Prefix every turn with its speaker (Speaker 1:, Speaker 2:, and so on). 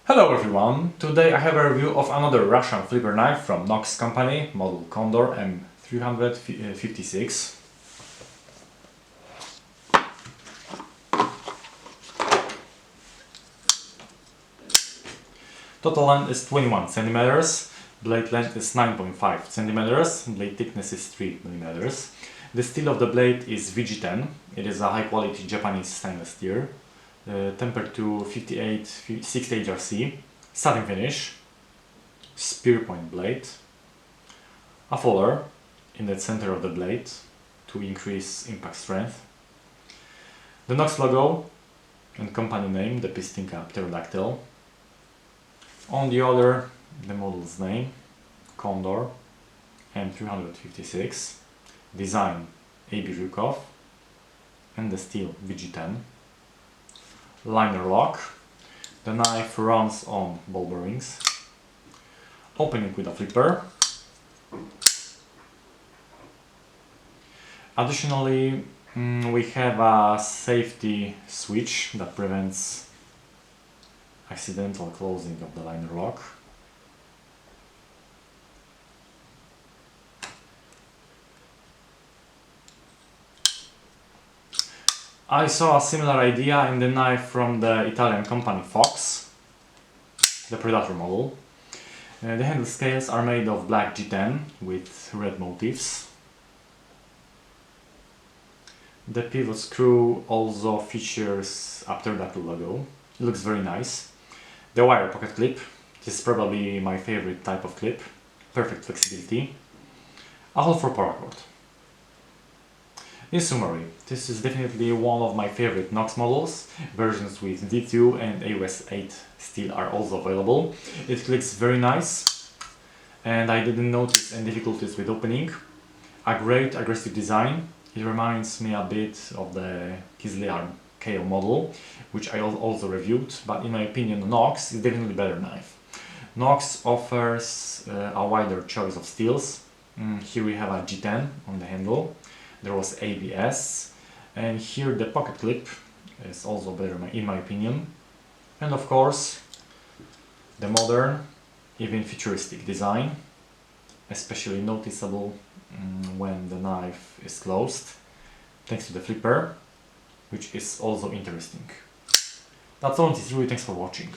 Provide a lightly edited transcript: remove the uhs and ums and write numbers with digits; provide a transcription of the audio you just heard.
Speaker 1: Hello everyone! Today I have a review of another Russian flipper knife from NOKS company, model Kondor M356. Total length is 21 cm, blade length is 9.5 cm, blade thickness is 3 mm. The steel of the blade is VG10. It is a high quality Japanese stainless steel. Tempered to 58-60 HRC, satin finish, spear point blade, a fuller in the center of the blade to increase impact strength, the NOKS logo and company name, the Pistinka pterodactyl. On the other, the model's name, Kondor M356, design AB Zhukov, and the steel VG10. Liner lock. The knife runs on ball bearings. Opening with a flipper. Additionally, we have a safety switch that prevents accidental closing of the liner lock. I saw a similar idea in the knife from the Italian company HOKC, the Predator model. The handle scales are made of black G10 with red motifs. The pivot screw also features a pterodactyl logo. It looks very nice. The wire pocket clip, this is probably my favorite type of clip. Perfect flexibility. A hole for paracord. In summary, this is definitely one of my favorite NOKS models. Versions with D2 and AOS 8 steel are also available. It clicks very nice and I didn't notice any difficulties with opening. A great aggressive design. It reminds me a bit of the Kislear KO model, which I also reviewed, but in my opinion NOKS is definitely a better knife. NOKS offers a wider choice of steels. Here we have a G10 on the handle. There was ABS, and here the pocket clip is also better in my opinion. And of course the modern, even futuristic design, especially noticeable when the knife is closed, thanks to the flipper, which is also interesting. That's all in this review, thanks for watching.